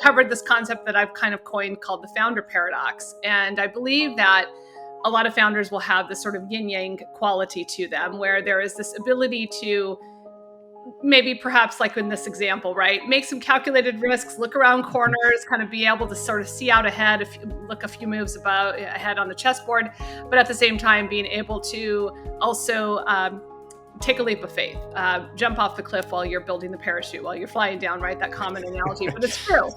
covered this concept that I've kind of coined called the founder paradox. And I believe that a lot of founders will have this sort of yin-yang quality to them, where there is this ability to maybe perhaps like in this example, right? Make some calculated risks, look around corners, kind of be able to sort of see out ahead, if you look a few moves ahead on the chessboard, but at the same time being able to also take a leap of faith, jump off the cliff while you're building the parachute, while you're flying down, right? That common analogy, but it's true.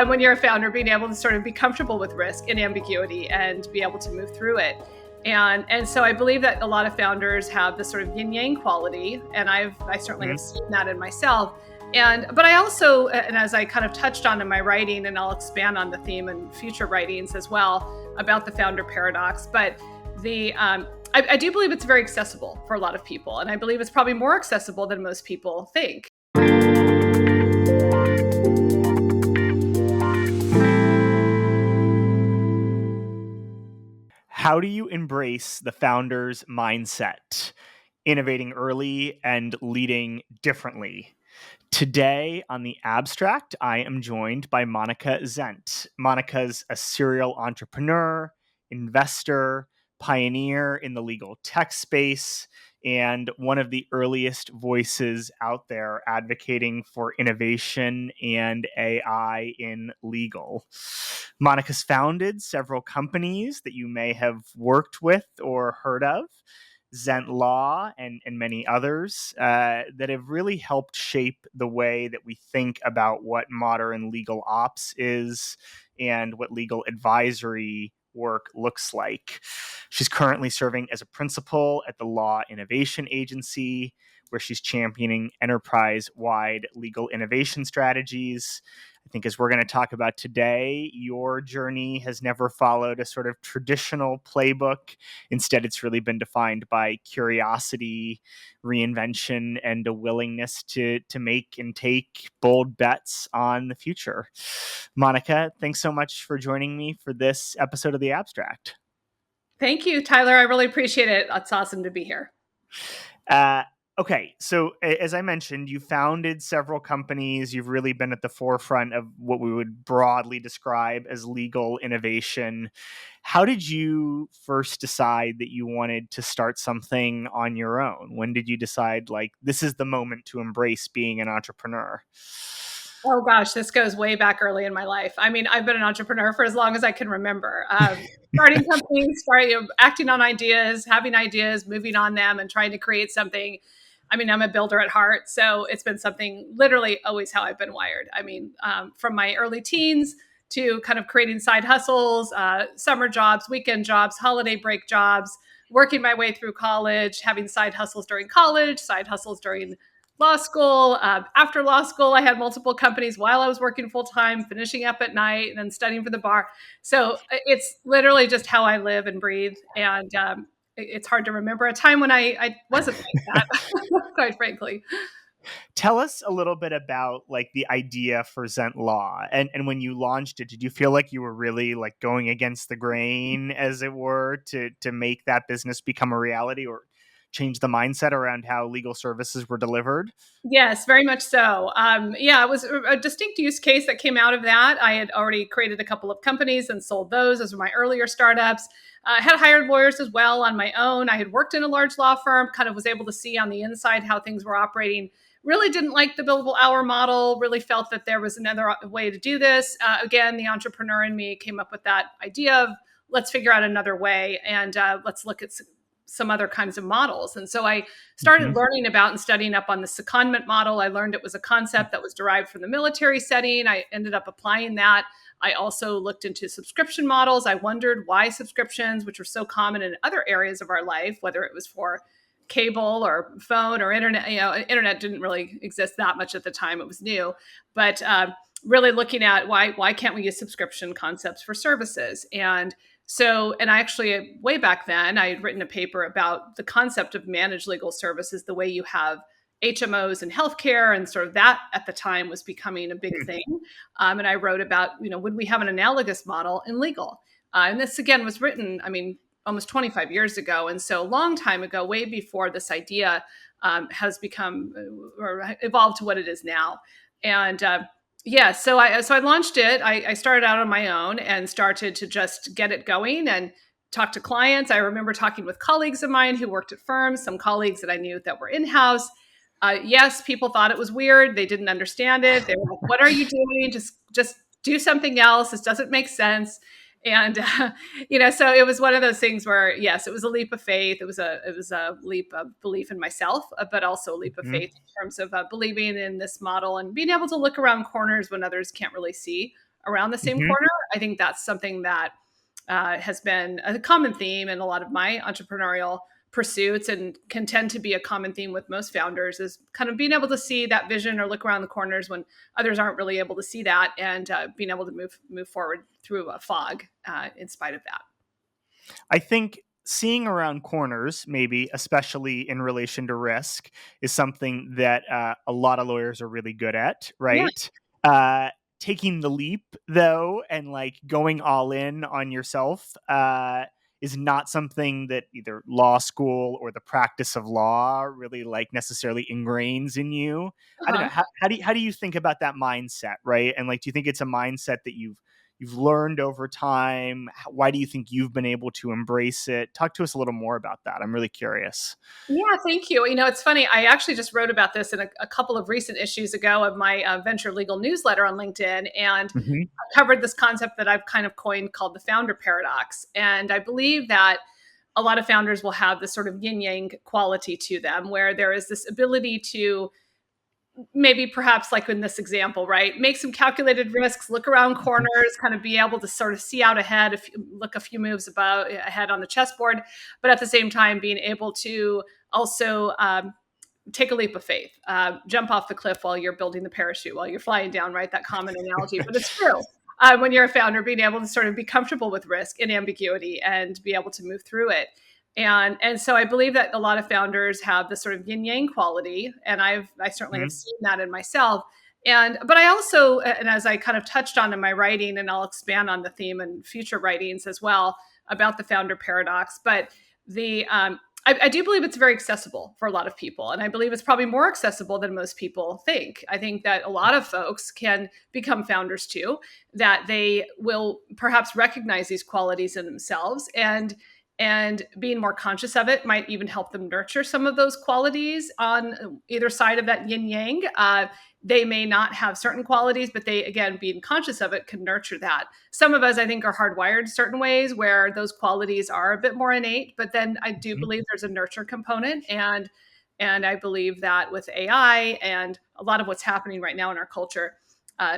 When you're a founder, being able to sort of be comfortable with risk and ambiguity and be able to move through it. And so I believe that a lot of founders have this sort of yin-yang quality, and I certainly have seen that in myself. But I also, and as I kind of touched on in my writing, and I'll expand on the theme in future writings as well about the founder paradox, but I do believe it's very accessible for a lot of people, and I believe it's probably more accessible than most people think. How do you embrace the founder's mindset, innovating early and leading differently? Today on The Abstract, I am joined by Monica Zent. Monica's a serial entrepreneur, investor, pioneer in the legal tech space, and one of the earliest voices out there advocating for innovation and AI in legal. Monica's founded several companies that you may have worked with or heard of, ZentLaw and many others that have really helped shape the way that we think about what modern legal ops is and what legal advisory work looks like. She's currently serving as a principal at the Law Innovation Agency, where she's championing enterprise-wide legal innovation strategies. I think as we're going to talk about today, your journey has never followed a sort of traditional playbook. Instead, it's really been defined by curiosity, reinvention, and a willingness to make and take bold bets on the future. Monica, thanks so much for joining me for this episode of The Abstract. Thank you, Tyler. I really appreciate it. It's awesome to be here. Okay, so as I mentioned, you founded several companies. You've really been at the forefront of what we would broadly describe as legal innovation. How did you first decide that you wanted to start something on your own? When did you decide, like, this is the moment to embrace being an entrepreneur? Oh gosh, this goes way back early in my life. I mean, I've been an entrepreneur for as long as I can remember. Starting companies, acting on ideas, having ideas, moving on them, and trying to create something. I mean, I'm a builder at heart, so it's been something literally always how I've been wired. I mean, from my early teens to kind of creating side hustles, summer jobs, weekend jobs, holiday break jobs, working my way through college, having side hustles during college, side hustles during law school. After law school, I had multiple companies while I was working full time, finishing up at night, and then studying for the bar. So it's literally just how I live and breathe. And it's hard to remember a time when I wasn't like that, quite frankly. Tell us a little bit about like the idea for ZentLaw, and when you launched it, did you feel like you were really like going against the grain, as it were, to make that business become a reality or change the mindset around how legal services were delivered? Yes, very much so. It was a distinct use case that came out of that. I had already created a couple of companies and sold those. Those were my earlier startups. I had hired lawyers as well on my own. I had worked in a large law firm, kind of was able to see on the inside how things were operating. Really didn't like the billable hour model, really felt that there was another way to do this. Again, the entrepreneur in me came up with that idea of let's figure out another way and let's look at some other kinds of models. And so I started learning about and studying up on the secondment model. I learned it was a concept that was derived from the military setting. I ended up applying that. I also looked into subscription models. I wondered why subscriptions, which are so common in other areas of our life, whether it was for cable or phone or internet, internet didn't really exist that much at the time. It was new, but really looking at why can't we use subscription concepts for services? And I actually, way back then, I had written a paper about the concept of managed legal services, the way you have HMOs in healthcare, and sort of that at the time was becoming a big thing. And I wrote about, would we have an analogous model in legal? And this, again, was written, almost 25 years ago. And so a long time ago, way before this idea has become or evolved to what it is now. And Yeah, so I launched it. I started out on my own and started to just get it going and talk to clients. I remember talking with colleagues of mine who worked at firms, some colleagues that I knew that were in house. Yes, people thought it was weird. They didn't understand it. They were like, "What are you doing? Just do something else. This doesn't make sense." And so it was one of those things where, yes, it was a leap of faith. It was a leap of belief in myself, but also a leap of Mhm. faith in terms of believing in this model and being able to look around corners when others can't really see around the same Mhm. corner. I think that's something that has been a common theme in a lot of my entrepreneurial pursuits and can tend to be a common theme with most founders is kind of being able to see that vision or look around the corners when others aren't really able to see that, and being able to move forward through a fog in spite of that. I think seeing around corners, maybe especially in relation to risk, is something that a lot of lawyers are really good at, Yeah. right? Uh, Taking the leap, though, and like going all in on yourself is not something that either law school or the practice of law really like necessarily ingrains in you. I don't know. Uh-huh. How do you think about that mindset, right? And like, do you think it's a mindset that you've learned over time? Why do you think you've been able to embrace it? Talk to us a little more about that. I'm really curious. Yeah, thank you. It's funny. I actually just wrote about this in a couple of recent issues ago of my venture legal newsletter on LinkedIn, and Hmm. covered this concept that I've kind of coined called the founder paradox. And I believe that a lot of founders will have this sort of yin yang quality to them, where there is this ability to maybe perhaps like in this example, right? Make some calculated risks, look around corners, kind of be able to sort of see out ahead, if you look a few moves about ahead on the chessboard, but at the same time being able to also take a leap of faith, jump off the cliff while you're building the parachute, while you're flying down, right? That common analogy, but it's true. When you're a founder, being able to sort of be comfortable with risk and ambiguity and be able to move through it. And so I believe that a lot of founders have this sort of yin yang quality, and I certainly have Hmm. seen that in myself. But I also, and as I kind of touched on in my writing, and I'll expand on the theme in future writings as well about the founder paradox. But the I do believe it's very accessible for a lot of people. And I believe it's probably more accessible than most people think. I think that a lot of folks can become founders too, that they will perhaps recognize these qualities in themselves, and being more conscious of it might even help them nurture some of those qualities on either side of that yin yang. They may not have certain qualities, but they, again, being conscious of it can nurture that. Some of us, I think, are hardwired certain ways where those qualities are a bit more innate, but then I do Hmm. believe there's a nurture component. And I believe that with AI and a lot of what's happening right now in our culture,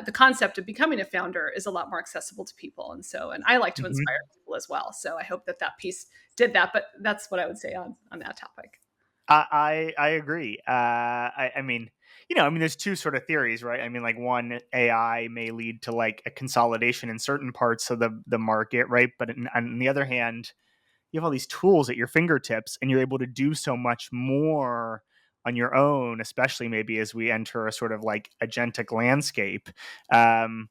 the concept of becoming a founder is a lot more accessible to people. And I like to Hmm. inspire people as well. So I hope that piece did that. But that's what I would say on that topic. I agree. I mean, there's two sort of theories, right? I mean, like one, AI may lead to like a consolidation in certain parts of the market, right? But on the other hand, you have all these tools at your fingertips, and you're able to do so much more on your own, especially maybe as we enter a sort of like agentic landscape. Um,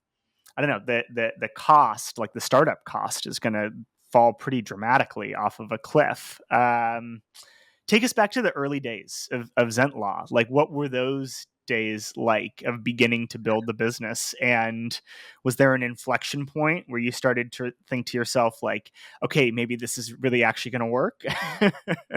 I don't know, the cost, like the startup cost, is going to fall pretty dramatically off of a cliff. Take us back to the early days of ZentLaw. Like, what were those days like of beginning to build the business? And was there an inflection point where you started to think to yourself, like, okay, maybe this is really actually going to work?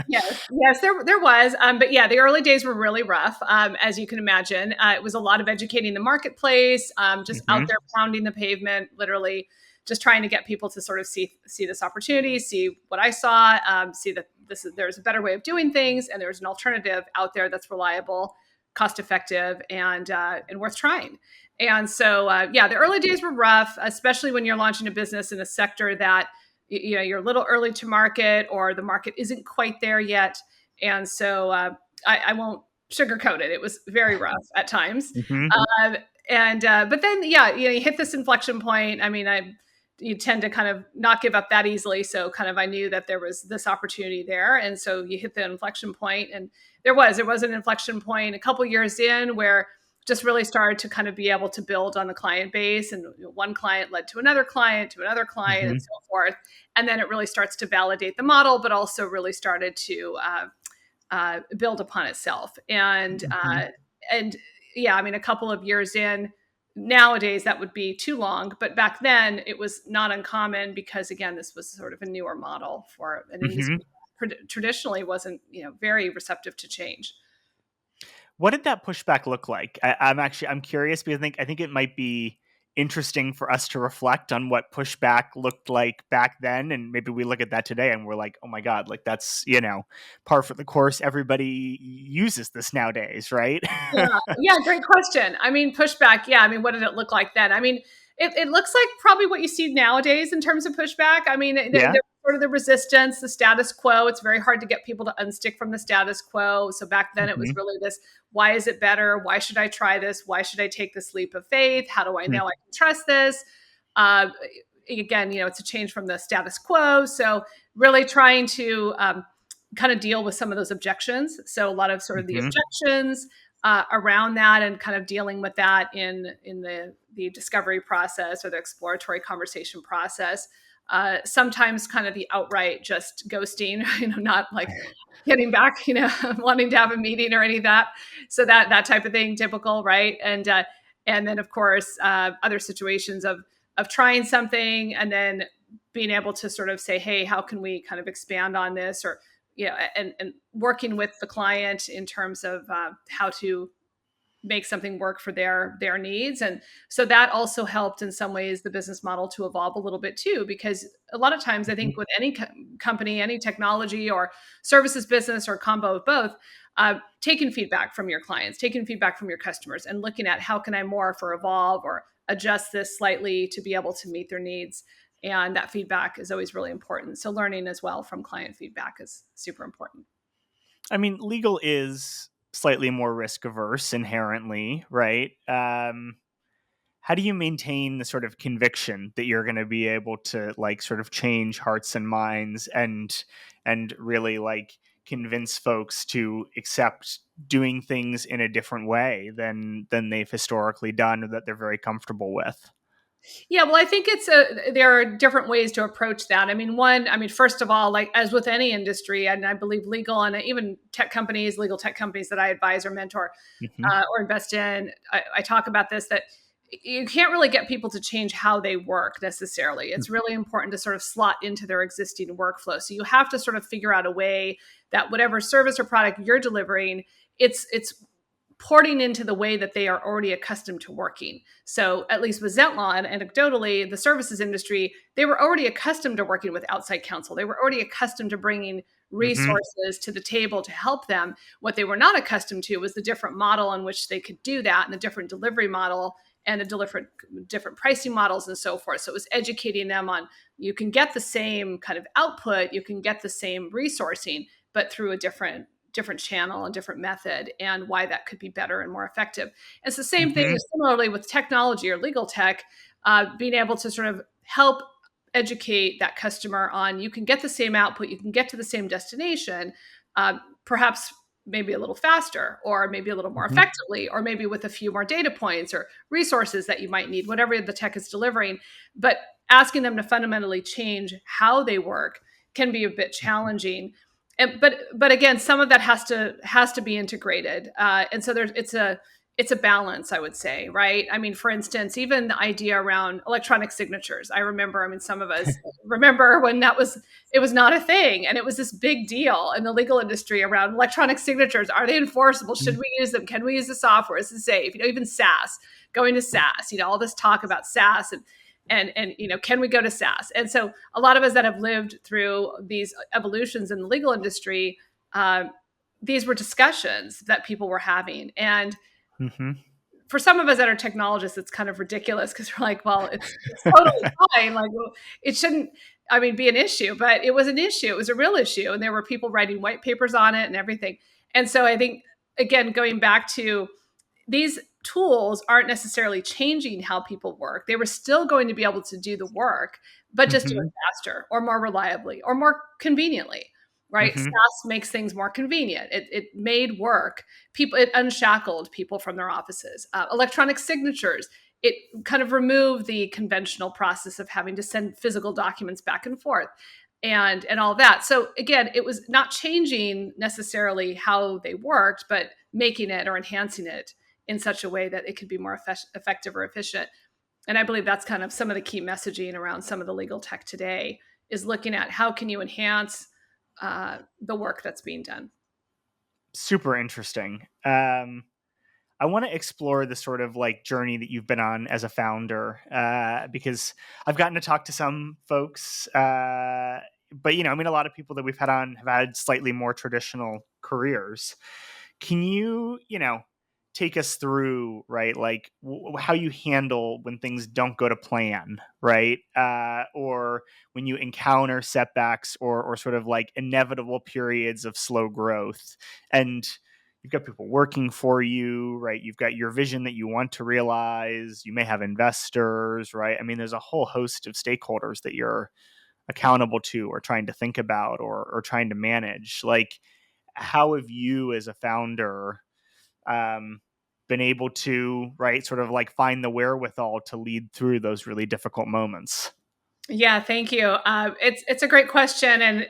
Yes, yes, there was, but yeah, the early days were really rough, as you can imagine. It was a lot of educating the marketplace, just out Hmm. there pounding the pavement, literally, just trying to get people to sort of see this opportunity, see what I saw, see that there's a better way of doing things, and there's an alternative out there that's reliable, cost effective, and worth trying. And so, yeah, the early days were rough, especially when you're launching a business in a sector that you're a little early to market, or the market isn't quite there yet. And so I won't sugarcoat it, it was very rough at times. Hmm. But then, yeah, you hit this inflection point. I mean, you tend to kind of not give up that easily, so kind of I knew that there was this opportunity there, and so you hit the inflection point. And there was an inflection point a couple years in where just really started to kind of be able to build on the client base, and one client led to another client, Hmm. and so forth. And then it really starts to validate the model, but also really started to build upon itself. And Hmm. and yeah, I mean, a couple of years in, Nowadays, that would be too long, but back then it was not uncommon because, again, this was sort of a newer model for an Hmm. industry that traditionally wasn't, very receptive to change. What did that pushback look like? I'm curious because I think it might be interesting for us to reflect on what pushback looked like back then, and maybe we look at that today and we're like, oh my god, like that's par for the course. Everybody uses this nowadays, right? Yeah, yeah, great question. I mean, pushback. Yeah, I mean, what did it look like then? I mean, it looks like probably what you see nowadays in terms of pushback. I mean, Yeah. there's sort of the resistance, the status quo. It's very hard to get people to unstick from the status quo. So back then, it was Hmm. really this: why is it better? Why should I try this? Why should I take this leap of faith? How do I know I can trust this? Uh, Again, it's a change from the status quo. So really trying to kind of deal with some of those objections. So a lot of sort of the Hmm. objections around that, and kind of dealing with that in the discovery process or the exploratory conversation process. Sometimes kind of the outright just ghosting, not like getting back, wanting to have a meeting or any of that. So that type of thing, typical, right? And then of course other situations of trying something and then being able to sort of say, hey, how can we kind of expand on this, or and working with the client in terms of how to make something work for their needs. And so that also helped in some ways the business model to evolve a little bit too, because a lot of times I Hmm. think with any company, any technology or services business or combo of both, taking feedback from your clients, taking feedback from your customers, and looking at how can I morph or evolve or adjust this slightly to be able to meet their needs. And that feedback is always really important. So learning as well from client feedback is super important. I mean, legal is slightly more risk averse inherently, right? How do you maintain the sort of conviction that you're going to be able to like sort of change hearts and minds and really like convince folks to accept doing things in a different way than they've historically done or that they're very comfortable with? Yeah, well, I think there are different ways to approach that. I mean, first of all, like as with any industry, and I believe legal and even tech companies, legal tech companies that I advise or mentor Hmm. or invest in, I talk about this, that you can't really get people to change how they work necessarily. It's really important to sort of slot into their existing workflow. So you have to sort of figure out a way that whatever service or product you're delivering, it's porting into the way that they are already accustomed to working. So at least with ZentLaw and anecdotally, the services industry, they were already accustomed to working with outside counsel. They were already accustomed to bringing Hmm. resources to the table to help them. What they were not accustomed to was the different model in which they could do that, and the different delivery model and the different pricing models and so forth. So it was educating them on, you can get the same kind of output, you can get the same resourcing, but through a different channel and different method, and why that could be better and more effective. And it's the same thing Hmm. similarly with technology or legal tech, being able to sort of help educate that customer on, you can get the same output, you can get to the same destination, perhaps maybe a little faster, or maybe a little more Hmm. effectively, or maybe with a few more data points or resources that you might need, whatever the tech is delivering. But asking them to fundamentally change how they work can be a bit challenging. But again, some of that has to be integrated, and so it's a balance, I would say, right? I mean, for instance, even the idea around electronic signatures. I remember, I mean, some of us remember when it was not a thing, and it was this big deal in the legal industry around electronic signatures. Are they enforceable? Should we use them? Can we use the software? Is it safe? Even SaaS, going to SaaS, all this talk about SaaS and can we go to SaaS? And so a lot of us that have lived through these evolutions in the legal industry, uh, these were discussions that people were having. And Hmm. for some of us that are technologists, it's kind of ridiculous because we're like, well, it's totally fine. Like, well, it shouldn't, I mean, be an issue, but it was an issue. It was a real issue. And there were people writing white papers on it and everything. And so I think, again, going back to, these tools aren't necessarily changing how people work. They were still going to be able to do the work, but just do it Hmm. faster or more reliably or more conveniently, right? Hmm. SaaS makes things more convenient. It made work. It unshackled people from their offices. Electronic signatures, it kind of removed the conventional process of having to send physical documents back and forth and all that. So again, it was not changing necessarily how they worked, but making it or enhancing it in such a way that it could be more effective or efficient. And I believe that's kind of some of the key messaging around some of the legal tech today, is looking at how can you enhance the work that's being done. Super interesting. I want to explore the sort of like journey that you've been on as a founder, because I've gotten to talk to some folks, but I mean, a lot of people that we've had on have had slightly more traditional careers. Can you, take us through, right? Like how you handle when things don't go to plan, right? Or when you encounter setbacks or sort of like inevitable periods of slow growth, and you've got people working for you, right? You've got your vision that you want to realize. You may have investors, right? I mean, there's a whole host of stakeholders that you're accountable to or trying to think about or trying to manage. Like, how have you as a founder um, been able to, right, sort of like find the wherewithal to lead through those really difficult moments? Yeah, thank you. It's a great question, and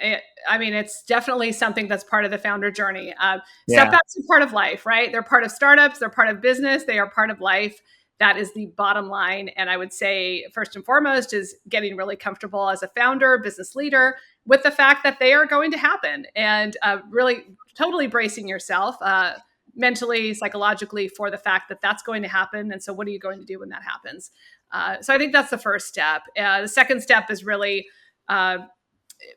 I mean, it's definitely something that's part of the founder journey. Yeah. Setbacks are part of life, right? They're part of startups. They're part of business. They are part of life. That is the bottom line. And I would say, first and foremost, is getting really comfortable as a founder, business leader, with the fact that they are going to happen, and really totally bracing yourself mentally, psychologically, for the fact that that's going to happen. And so, what are you going to do when that happens? So I think that's the first step. The second step is really uh,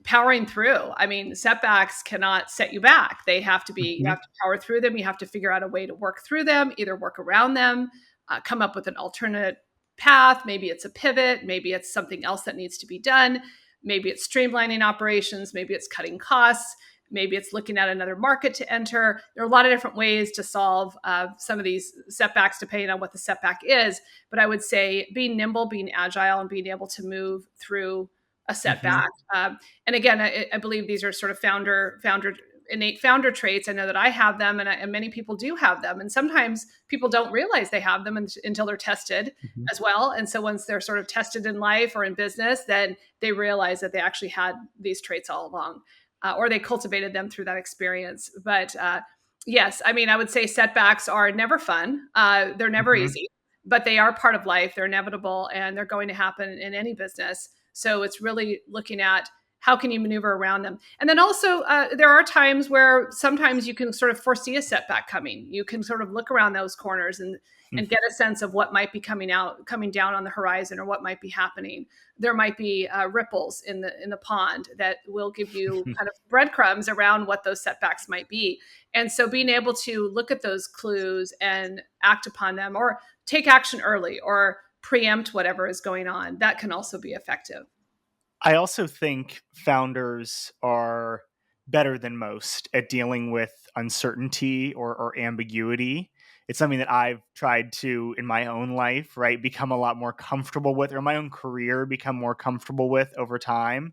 powering through. I mean, setbacks cannot set you back. They have to be, you Mm-hmm. have to power through them. You have to figure out a way to work through them, either work around them, come up with an alternate path. Maybe it's a pivot. Maybe it's something else that needs to be done. Maybe it's streamlining operations. Maybe it's cutting costs. Maybe it's looking at another market to enter. There are a lot of different ways to solve some of these setbacks, depending on what the setback is. But I would say being nimble, being agile, and being able to move through a Mm-hmm. setback. And again, I believe these are sort of innate founder traits. I know that I have them, and many people do have them. And sometimes people don't realize they have them until they're tested Mm-hmm. as well. And so once they're sort of tested in life or in business, then they realize that they actually had these traits all along, or they cultivated them through that experience. But yes, I mean, I would say setbacks are never fun. They're never Mm-hmm. easy, but they are part of life. They're inevitable, and they're going to happen in any business. So it's really looking at how can you maneuver around them. And then also, there are times where sometimes you can sort of foresee a setback coming. You can sort of look around those corners and get a sense of what might be coming down on the horizon, or what might be happening. There might be ripples in the pond that will give you kind of breadcrumbs around what those setbacks might be. And so being able to look at those clues and act upon them, or take action early, or preempt whatever is going on, that can also be effective. I also think founders are better than most at dealing with uncertainty or ambiguity. It's something that I've tried to, in my own life, right, become a lot more comfortable with, or my own career become more comfortable with over time.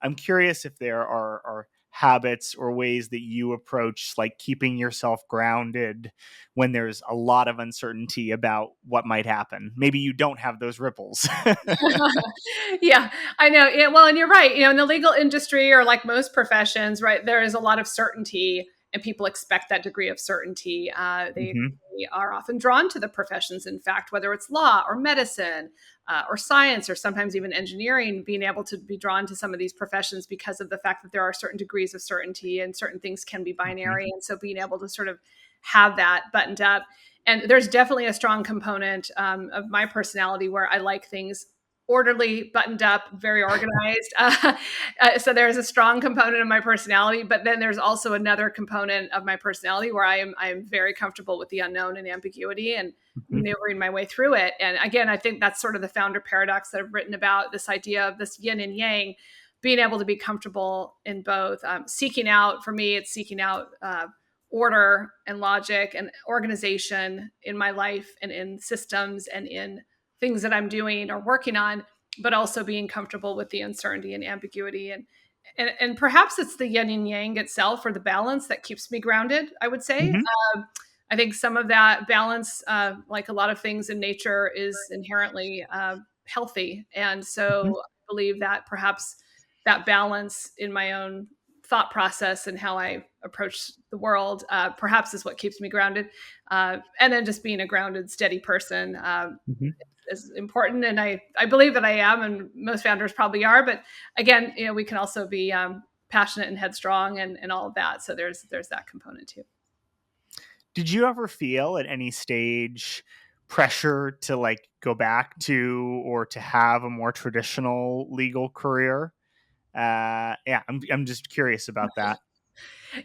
I'm curious if there are habits or ways that you approach like keeping yourself grounded when there's a lot of uncertainty about what might happen. Maybe you don't have those ripples. Yeah, I know. Yeah, well, and you're right. In the legal industry, or like most professions, right, there is a lot of certainty, and people expect that degree of certainty. Hmm. They are often drawn to the professions. In fact, whether it's law or medicine, or science, or sometimes even engineering, being able to be drawn to some of these professions because of the fact that there are certain degrees of certainty, and certain things can be Hmm. binary. And so being able to sort of have that buttoned up. And there's definitely a strong component of my personality where I like things orderly, buttoned up, very organized. So there's a strong component of my personality, but then there's also another component of my personality where I am very comfortable with the unknown and ambiguity, and Hmm. maneuvering my way through it. And again, I think that's sort of the founder paradox that I've written about, this idea of this yin and yang, being able to be comfortable in both. Seeking out, for me, it's seeking out order and logic and organization in my life, and in systems, and in things that I'm doing or working on, but also being comfortable with the uncertainty and ambiguity. And perhaps it's the yin and yang itself, or the balance, that keeps me grounded, I would say. Hmm. I think some of that balance, like a lot of things in nature, is inherently healthy. And Hmm. so I believe that perhaps that balance in my own thought process and how I approach the world, perhaps is what keeps me grounded. And then just being a grounded, steady person Mhm. is important. And I believe that I am, and most founders probably are. But again, we can also be passionate and headstrong and all of that. So there's that component too. Did you ever feel at any stage pressure to like go back to or to have a more traditional legal career? Yeah, I'm just curious about that.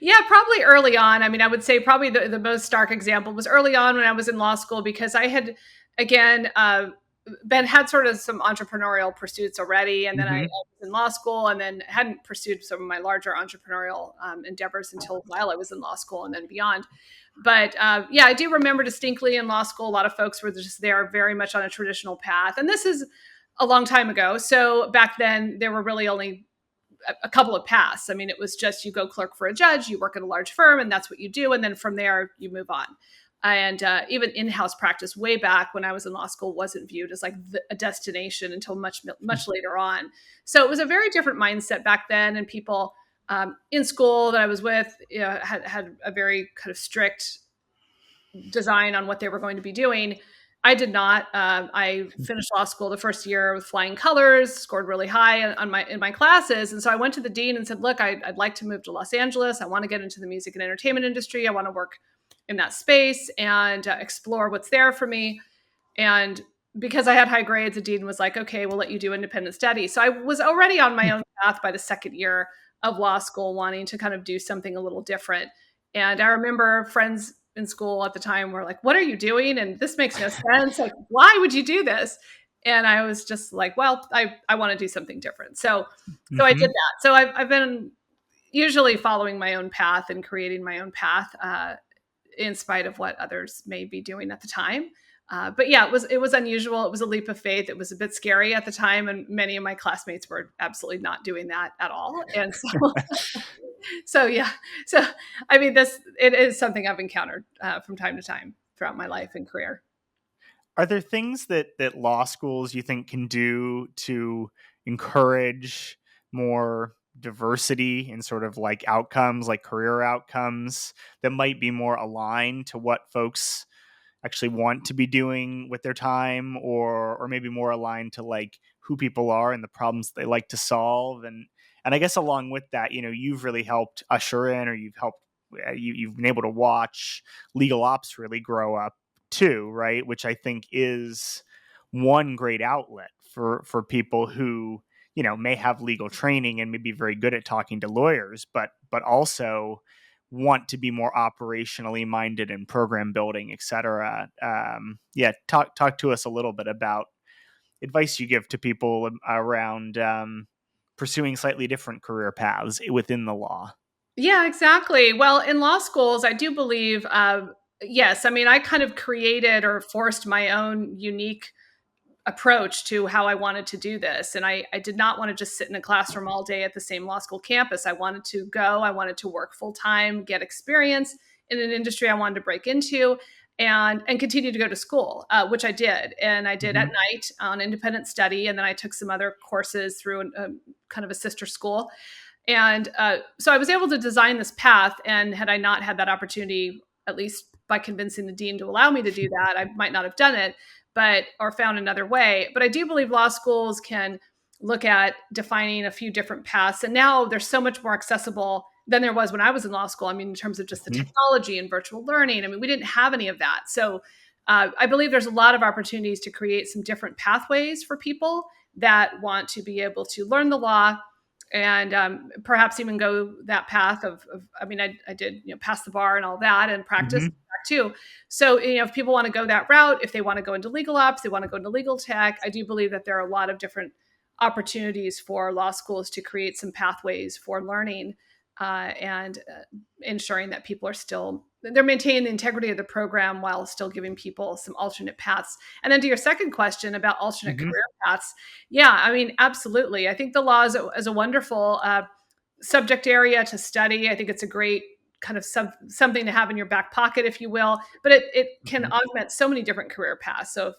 Yeah, probably early on. I mean, I would say probably the most stark example was early on when I was in law school, because I had, again, had sort of some entrepreneurial pursuits already. And then I Hmm. was in law school and then hadn't pursued some of my larger entrepreneurial endeavors until while I was in law school and then beyond. But yeah, I do remember distinctly in law school, a lot of folks were just there very much on a traditional path. And this is a long time ago. So back then, there were really only a couple of paths. I mean, it was just you go clerk for a judge, you work at a large firm, and that's what you do. And then from there, you move on. And even in-house practice way back when I was in law school wasn't viewed as like a destination until much later on. So it was a very different mindset back then. And people in school that I was with had a very kind of strict design on what they were going to be doing. I did not. I finished law school the first year with flying colors, scored really high on in my classes, and so I went to the dean and said, "Look, I'd like to move to Los Angeles. I want to get into the music and entertainment industry. I want to work in that space and explore what's there for me." And because I had high grades, the dean was like, "Okay, we'll let you do independent study." So I was already on my own path by the second year of law school, wanting to kind of do something a little different. And I remember friends in school at the time were like, "What are you doing? And this makes no sense. Like, why would you do this?" And I was just like, "Well, I want to do something different." So I did Hmm. that. So I've been usually following my own path and creating my own path, in spite of what others may be doing at the time. But yeah, it was unusual. It was a leap of faith. It was a bit scary at the time, and many of my classmates were absolutely not doing that at all. And so yeah, so I mean, this it is something I've encountered from time to time throughout my life and career. Are there things that law schools you think can do to encourage more diversity in sort of like outcomes, like career outcomes that might be more aligned to what folks actually want to be doing with their time, or maybe more aligned to like who people are and the problems they like to solve? And I guess along with that, you've really helped usher in, or you've been able to watch legal ops really grow up too, right? Which I think is one great outlet for people who may have legal training and may be very good at talking to lawyers, but also want to be more operationally minded in program building, et cetera. Yeah, talk to us a little bit about advice you give to people around pursuing slightly different career paths within the law. Yeah, exactly. Well, in law schools, I do believe, yes, I mean, I kind of created or forced my own unique approach to how I wanted to do this. And I did not want to just sit in a classroom all day at the same law school campus. I wanted to go, I wanted to work full time, get experience in an industry I wanted to break into, and continue to go to school, which I did. And I did at Hmm. night on independent study. And then I took some other courses through kind of a sister school. And so I was able to design this path. And had I not had that opportunity, at least by convincing the dean to allow me to do that, I might not have done it, but or found another way. But I do believe law schools can look at defining a few different paths. And now they're so much more accessible than there was when I was in law school. I mean, in terms of just the Hmm. technology and virtual learning, I mean, we didn't have any of that. So I believe there's a lot of opportunities to create some different pathways for people that want to be able to learn the law and perhaps even go that path of I mean, I did pass the bar and all that and practice Hmm. too. So if people want to go that route, if they want to go into legal ops, they want to go into legal tech, I do believe that there are a lot of different opportunities for law schools to create some pathways for learning and ensuring that people are still they're maintaining the integrity of the program while still giving people some alternate paths. And then to your second question about alternate Hmm. career paths, yeah, I mean, absolutely. I think the law is a wonderful subject area to study. I think it's a great kind of something to have in your back pocket, if you will, but it can Hmm. augment so many different career paths. So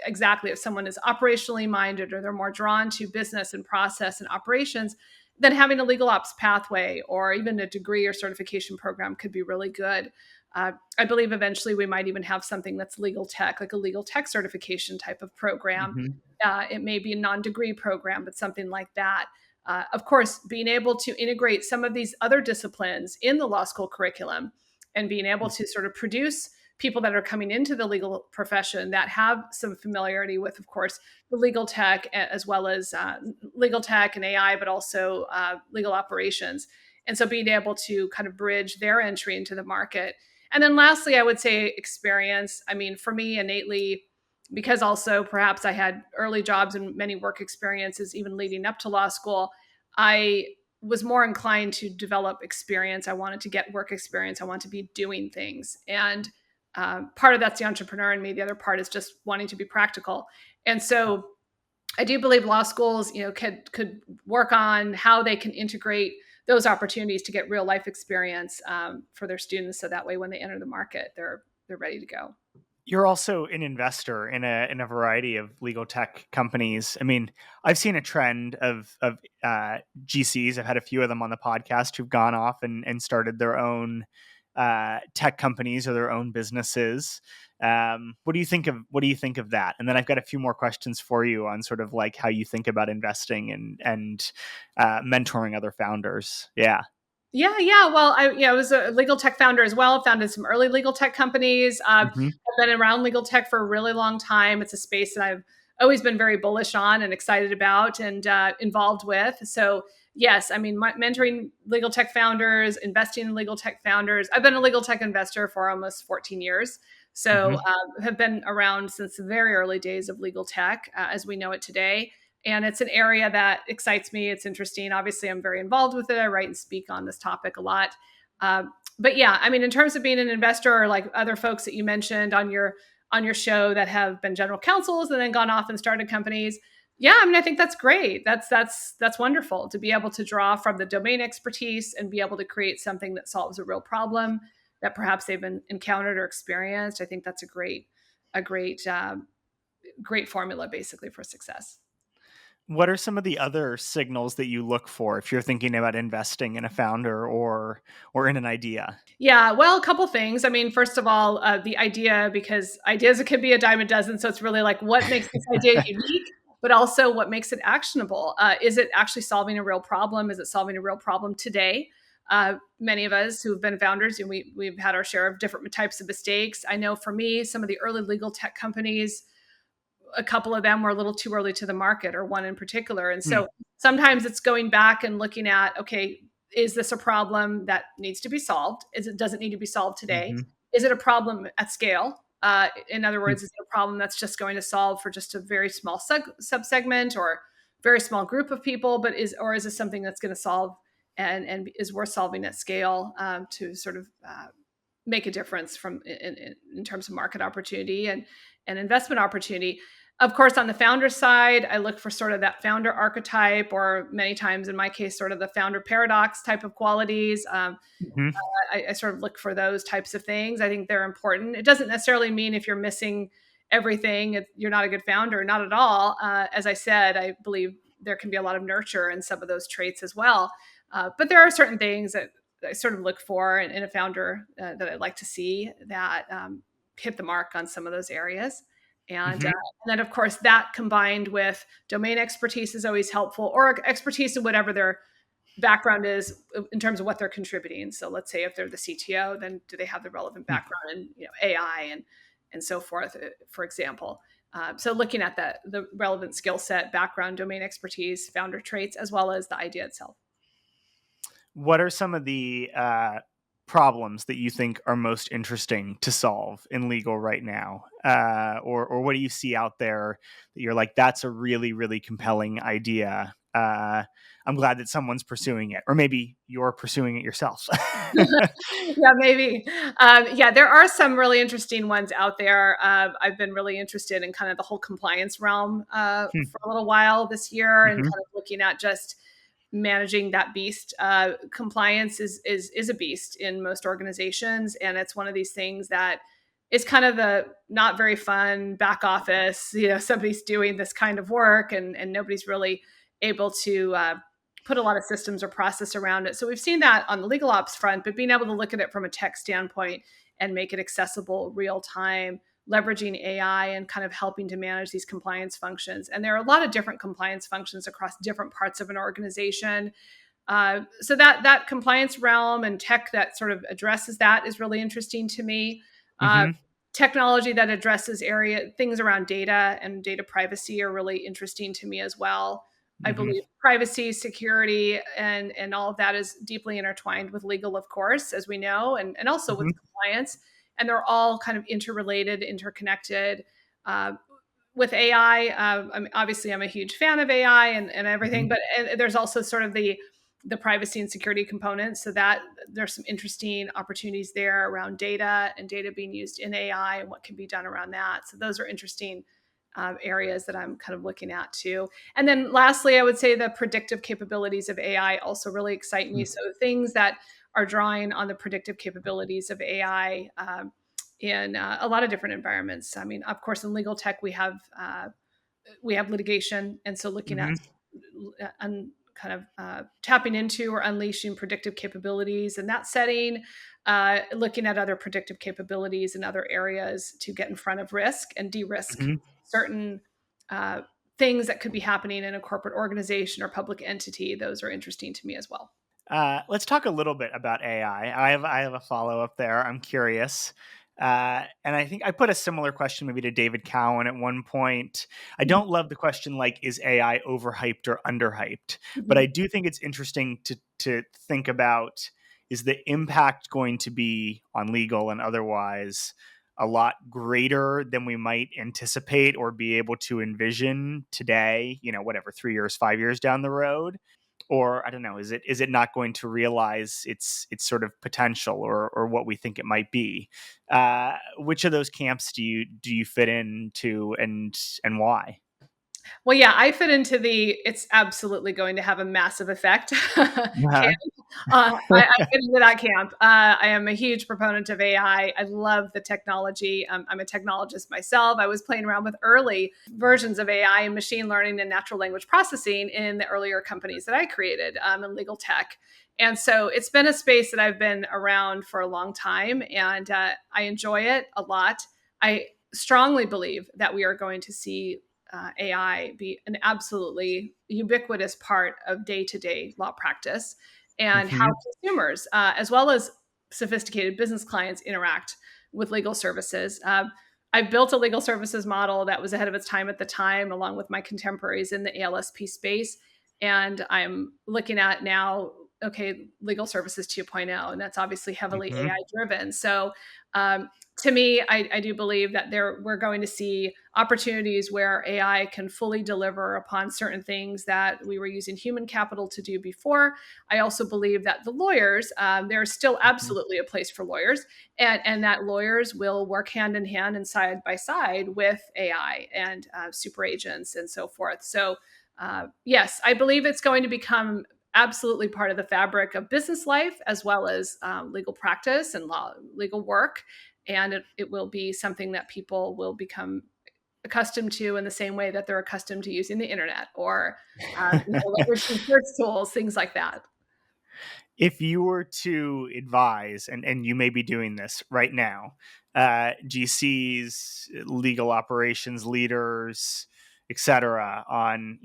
exactly, if someone is operationally minded or they're more drawn to business and process and operations, then having a legal ops pathway or even a degree or certification program could be really good. I believe eventually we might even have something that's legal tech, like a legal tech certification type of program. Mm-hmm. It may be a non-degree program, but something like that. Of course, being able to integrate some of these other disciplines in the law school curriculum and being able to sort of produce people that are coming into the legal profession that have some familiarity with, of course, the legal tech, as well as legal tech and AI, but also legal operations. And so being able to kind of bridge their entry into the market. And then lastly, I would say experience. I mean, for me, innately, because also perhaps I had early jobs and many work experiences, even leading up to law school, I was more inclined to develop experience. I wanted to get work experience. I wanted to be doing things. And part of that's the entrepreneur in me. The other part is just wanting to be practical. And so I do believe law schools, could work on how they can integrate those opportunities to get real life experience for their students, so that way when they enter the market, they're ready to go. You're also an investor in a variety of legal tech companies. I mean, I've seen a trend of GCs. I've had a few of them on the podcast who've gone off and started their own tech companies or their own businesses. What do you think of that? And then I've got a few more questions for you on sort of like how you think about investing and mentoring other founders. Yeah. Yeah. Well, I was a legal tech founder as well. Founded some early legal tech companies. Mm-hmm. I've been around legal tech for a really long time. It's a space that I've always been very bullish on and excited about and involved with. So yes, I mean, mentoring legal tech founders, investing in legal tech founders. I've been a legal tech investor for almost 14 years. So Mm-hmm. have been around since the very early days of legal tech as we know it today. And it's an area that excites me. It's interesting. Obviously, I'm very involved with it. I write and speak on this topic a lot. But yeah, I mean, in terms of being an investor, or like other folks that you mentioned on your show that have been general counsels and then gone off and started companies, yeah, I mean, I think that's great. That's wonderful to be able to draw from the domain expertise and be able to create something that solves a real problem that perhaps they've been encountered or experienced. I think that's a great formula basically for success. What are some of the other signals that you look for if you're thinking about investing in a founder or in an idea? Yeah, well, a couple things. I mean, first of all, the idea, because ideas, it can be a dime a dozen. So it's really like what makes this idea unique, but also what makes it actionable. Is it actually solving a real problem? Is it solving a real problem today? Many of us who've been founders, and we've had our share of different types of mistakes. I know for me, some of the early legal tech companies, a couple of them were a little too early to the market, or one in particular. And Hmm. so sometimes it's going back and looking at, okay, is this a problem that needs to be solved? Does it need to be solved today? Mm-hmm. Is it a problem at scale? In other Hmm. words, is it a problem that's just going to solve for just a very small subsegment or very small group of people? But is this something that's going to solve and is worth solving at scale to sort of make a difference in terms of market opportunity and investment opportunity. Of course, on the founder side, I look for sort of that founder archetype, or many times in my case, sort of the founder paradox type of qualities. Hmm. I sort of look for those types of things. I think they're important. It doesn't necessarily mean if you're missing everything, you're not a good founder, not at all. As I said, I believe there can be a lot of nurture in some of those traits as well. But there are certain things that I sort of look for in a founder that I'd like to see that hit the mark on some of those areas. Hmm. And then, of course, that combined with domain expertise is always helpful, or expertise in whatever their background is in terms of what they're contributing. So let's say if they're the CTO, then do they have the relevant background in AI and so forth, for example. So looking at the relevant skill set, background, domain expertise, founder traits, as well as the idea itself. What are some of the problems that you think are most interesting to solve in legal right now? Or what do you see out there that you're like, that's a really, really compelling idea? I'm glad that someone's pursuing it, or maybe you're pursuing it yourself. Yeah, maybe. Yeah, there are some really interesting ones out there. I've been really interested in kind of the whole compliance realm for a little while this year, and Mm-hmm. kind of looking at just managing that beast. Compliance is a beast in most organizations, and it's one of these things that is kind of the not very fun back office. Somebody's doing this kind of work, and nobody's really able to put a lot of systems or process around it. So we've seen that on the legal ops front, but being able to look at it from a tech standpoint and make it accessible real time, leveraging AI and kind of helping to manage these compliance functions. And there are a lot of different compliance functions across different parts of an organization. So that compliance realm and tech that sort of addresses that is really interesting to me. Uh, Mm-hmm. Technology that addresses things around data and data privacy are really interesting to me as well. I Mm-hmm. believe privacy, security, and all of that is deeply intertwined with legal, of course, as we know, and also with Mm-hmm. compliance. And they're all kind of interrelated, interconnected. Uh, with AI, obviously I'm a huge fan of AI and everything, Mm-hmm. but there's also sort of the privacy and security components. So that there's some interesting opportunities there around data and data being used in AI and what can be done around that. So those are interesting areas that I'm kind of looking at too. And then lastly, I would say the predictive capabilities of AI also really excite me. So things that are drawing on the predictive capabilities of AI in a lot of different environments. I mean, of course, in legal tech, we have litigation, and so looking at Mm-hmm. kind of tapping into or unleashing predictive capabilities in that setting, looking at other predictive capabilities in other areas to get in front of risk and de-risk Mm-hmm. certain uh, things that could be happening in a corporate organization or public entity. Those are interesting to me as well. Let's talk a little bit about AI. I have a follow up there. I'm curious, and I think I put a similar question maybe to David Cowan at one point. I don't love the question like is AI overhyped or underhyped, but Mhm. I do think it's interesting to think about is the impact going to be on legal and otherwise a lot greater than we might anticipate or be able to envision today, whatever, 3 years, 5 years down the road? Or I don't know, is it not going to realize its sort of potential or what we think it might be? Which of those camps do you fit into, and why? Well, yeah, I fit into the it's absolutely going to have a massive effect camp. Uh-huh. I fit into that camp. I am a huge proponent of AI. I love the technology. I'm a technologist myself. I was playing around with early versions of AI and machine learning and natural language processing in the earlier companies that I created in legal tech. And so it's been a space that I've been around for a long time, and I enjoy it a lot. I strongly believe that we are going to see AI be an absolutely ubiquitous part of day to day law practice and how Hmm. consumers, as well as sophisticated business clients, interact with legal services. I built a legal services model that was ahead of its time at the time, along with my contemporaries in the ALSP space. And I'm looking at now, okay, legal services 2.0, and that's obviously heavily Hmm. AI driven. So, um, to me, I do believe that we're going to see opportunities where AI can fully deliver upon certain things that we were using human capital to do before. I also believe that the lawyers, there's still Hmm. absolutely a place for lawyers, and that lawyers will work hand in hand and side by side with AI and super agents and so forth. So, yes, I believe it's going to become absolutely part of the fabric of business life as well as legal practice and legal work, and it will be something that people will become accustomed to in the same way that they're accustomed to using the internet or leveraging search tools, things like that. If you were to advise, and you may be doing this right now, GCs, legal operations leaders, etc., on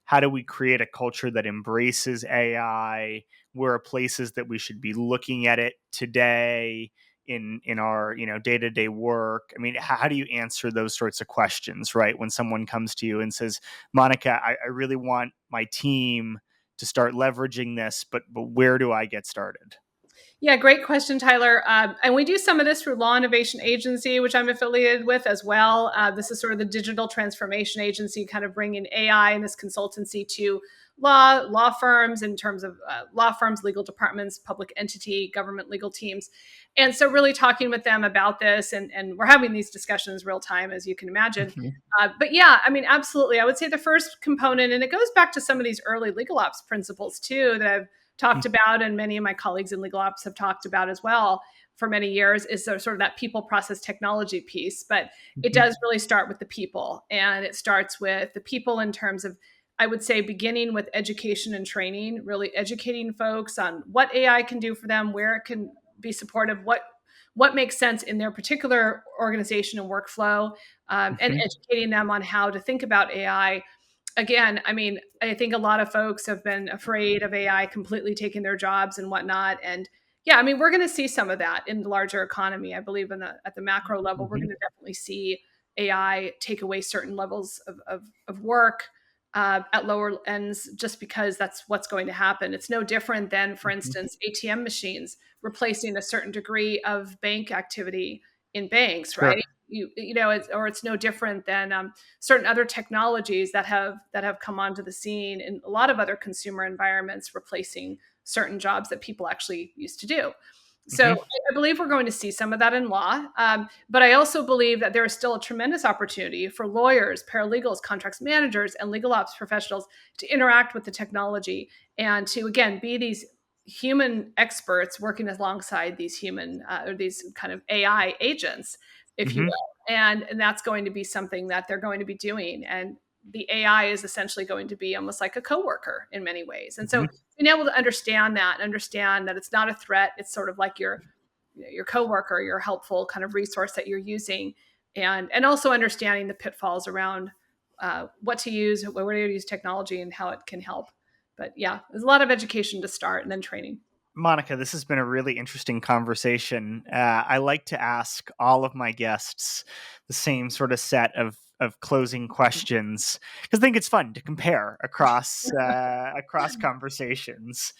how do we create a culture that embraces AI? Where are places that we should be looking at it today in our day-to-day work? I mean, how do you answer those sorts of questions, right? When someone comes to you and says, Monica, I really want my team to start leveraging this, but where do I get started? Yeah, great question, Tyler. And we do some of this through Law Innovation Agency, which I'm affiliated with as well. This is sort of the digital transformation agency, kind of bringing AI and this consultancy to law firms in terms of law firms, legal departments, public entity, government legal teams. And so really talking with them about this, and we're having these discussions real time, as you can imagine. Mhm. But yeah, I mean, absolutely. I would say the first component, and it goes back to some of these early legal ops principles too, that I've talked about, and many of my colleagues in legal ops have talked about as well for many years, is sort of that people process technology piece. But it Mhm. does really start with the people, and it starts with the people in terms of I would say beginning with education and training, really educating folks on what AI can do for them, where it can be supportive, what makes sense in their particular organization and workflow, and Hmm. educating them on how to think about AI. Again, I mean, I think a lot of folks have been afraid of AI completely taking their jobs and whatnot. And yeah, I mean, we're going to see some of that in the larger economy. I believe at the macro level, we're Hmm. going to definitely see AI take away certain levels of work at lower ends, just because that's what's going to happen. It's no different than, for Hmm. instance, ATM machines replacing a certain degree of bank activity in banks, Sure. right? It's no different than certain other technologies that have come onto the scene in a lot of other consumer environments, replacing certain jobs that people actually used to do. So Hmm. I believe we're going to see some of that in law. But I also believe that there is still a tremendous opportunity for lawyers, paralegals, contracts managers, and legal ops professionals to interact with the technology and to, again, be these human experts working alongside these human or these kind of AI agents, if you Hmm. will. And that's going to be something that they're going to be doing. And the AI is essentially going to be almost like a coworker in many ways. And so Hmm. being able to understand that and understand that it's not a threat, it's sort of like your coworker, your helpful kind of resource that you're using, and also understanding the pitfalls around what to use, where to use technology, and how it can help. But yeah, there's a lot of education to start and then training. Monica, this has been a really interesting conversation. I like to ask all of my guests the same sort of set of closing questions because I think it's fun to compare across conversations.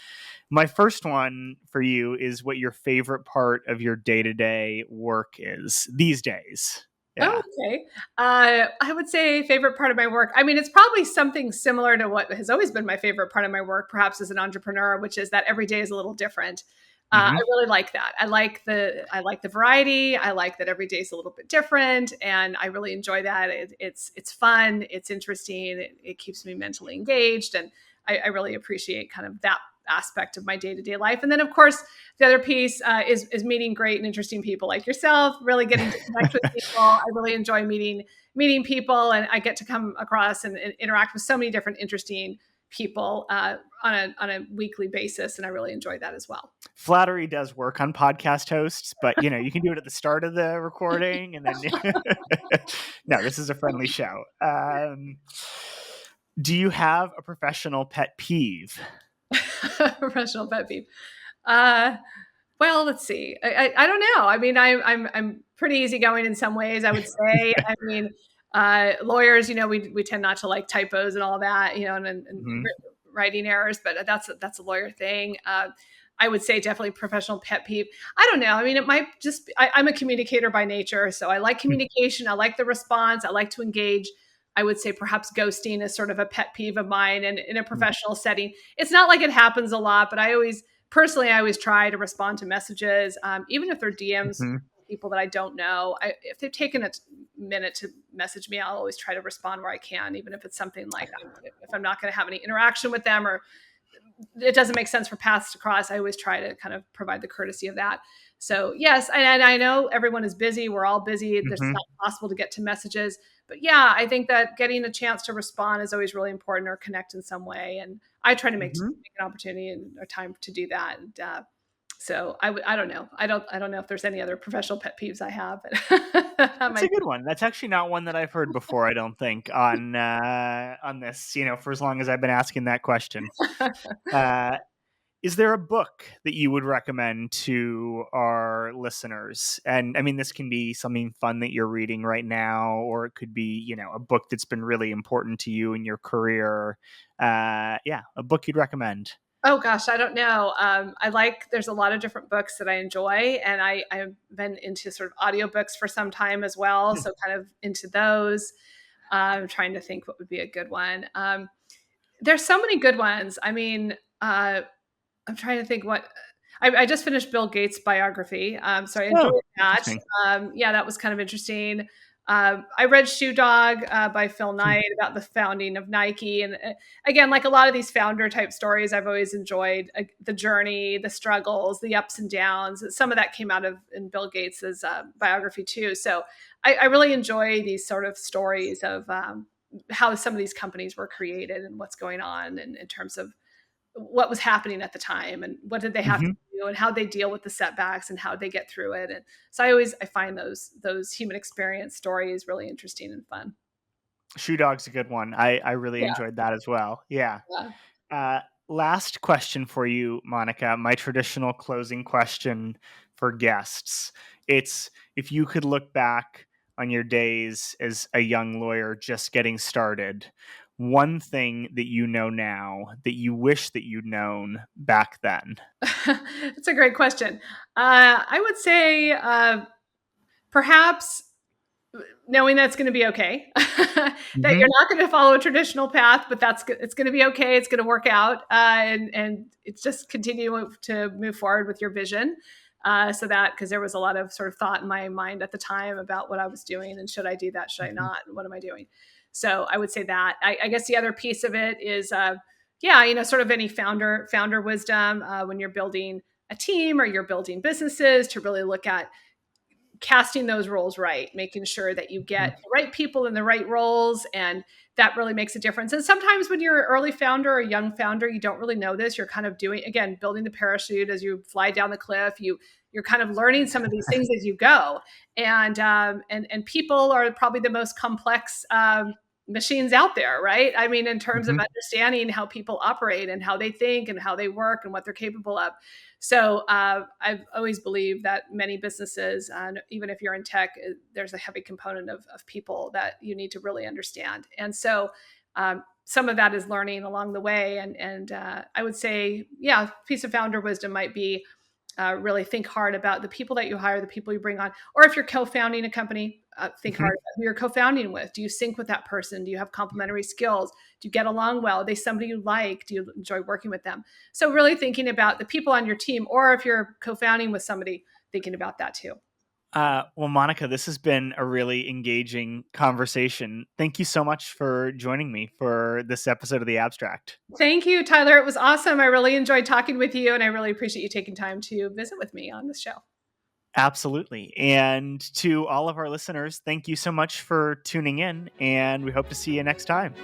My first one for you is what your favorite part of your day to day work is these days. Oh, Yeah. okay. I would say favorite part of my work. I mean, it's probably something similar to what has always been my favorite part of my work, perhaps as an entrepreneur, which is that every day is a little different. I Hmm. really like that. I like the variety. I like that every day is a little bit different, and I really enjoy that. It's fun. It's interesting. It keeps me mentally engaged, and I really appreciate kind of that aspect of my day to day life. And then, of course, the other piece is meeting great and interesting people like yourself, really getting to connect with people. I really enjoy meeting people, and I get to come across and interact with so many different interesting people on a weekly basis, and I really enjoy that as well. Flattery does work on podcast hosts, but you can do it at the start of the recording and then no, this is a friendly show. Do you have a professional pet peeve? Professional pet peeve. Uh, well, let's see. I don't know. I mean, I'm pretty easygoing in some ways, I would say. I mean, lawyers, we tend not to like typos and all that, and Hmm. writing errors, but that's a lawyer thing. I would say definitely professional pet peeve. I don't know. I mean, it might just I'm a communicator by nature, so I like communication. I like the response. I like to engage. I would say perhaps ghosting is sort of a pet peeve of mine, and in a professional setting, it's not like it happens a lot, but I always try to respond to messages, even if they're DMs, Hmm. people that I don't know. If they've taken a minute to message me, I'll always try to respond where I can, even if it's something like if I'm not going to have any interaction with them, or it doesn't make sense for paths to cross. I always try to kind of provide the courtesy of that. So yes, and I know everyone is busy. We're all busy. It's Hmm. not possible to get to messages, but yeah, I think that getting a chance to respond is always really important, or connect in some way. And I try to Hmm. make an opportunity and a time to do that. And so I don't know. I don't know if there's any other professional pet peeves I have, but that That's a might good one. That's actually not one that I've heard before. I don't think on this. For as long as I've been asking that question. Uh, Is there a book that you would recommend to our listeners? And I mean, this can be something fun that you're reading right now, or it could be, a book that's been really important to you in your career. Yeah, a book you'd recommend. Oh gosh, I don't know. There's a lot of different books that I enjoy, and I've been into sort of audiobooks for some time as well. Hmm. So kind of into those. I'm trying to think what would be a good one. There's so many good ones. I mean, I'm trying to think what I just finished Bill Gates' biography. So I Oh, enjoyed that. interesting. Yeah, that was kind of interesting. I read Shoe Dog by Phil Hmm. Knight about the founding of Nike. And again, like a lot of these founder type stories, I've always enjoyed the journey, the struggles, the ups and downs. Some of that came out of in Bill Gates's biography too. So I really enjoy these sort of stories of how some of these companies were created and what's going on in terms of what was happening at the time and what did they have to Mm-hmm. do and how they deal with the setbacks and how they get through it. And so I find those human experience stories really interesting and fun. Shoe Dog's a good one. I really Yeah. enjoyed that as well. Yeah. Yeah. Uh, Last question for you, Monica. My traditional closing question for guests. It's, if you could look back on your days as a young lawyer just getting started, one thing that you know now that you wish that you'd known back then. That's a great question. I would say perhaps knowing that's going to be okay, that Hmm. you're not going to follow a traditional path, but it's going to be okay. It's going to work out, and it's just continue to move forward with your vision. So that, because there was a lot of sort of thought in my mind at the time about what I was doing and should I do that, should I Hmm. not, and what am I doing? So I would say that. I guess the other piece of it is, yeah, sort of any founder wisdom when you're building a team or you're building businesses, to really look at casting those roles right, making sure that you get the right people in the right roles. And that really makes a difference. And sometimes when you're an early founder or a young founder, you don't really know this. You're kind of doing, again, building the parachute as you fly down the cliff. You're kind of learning some of these things as you go. And people are probably the most complex machines out there, right? I mean, in terms of Hmm. understanding how people operate and how they think and how they work and what they're capable of. So I've always believed that many businesses, and even if you're in tech, there's a heavy component of people that you need to really understand. And so some of that is learning along the way. And I would say, yeah, piece of founder wisdom might be really think hard about the people that you hire, the people you bring on, or if you're co-founding a company, think Hmm. hard about who you're co-founding with. Do you sync with that person? Do you have complementary skills? Do you get along well? Are they somebody you like? Do you enjoy working with them? So really thinking about the people on your team, or if you're co-founding with somebody, thinking about that too. Well, Monica, this has been a really engaging conversation. Thank you so much for joining me for this episode of The Abstract. Thank you, Tyler. It was awesome. I really enjoyed talking with you, and I really appreciate you taking time to visit with me on this show. Absolutely. And to all of our listeners, thank you so much for tuning in, and we hope to see you next time.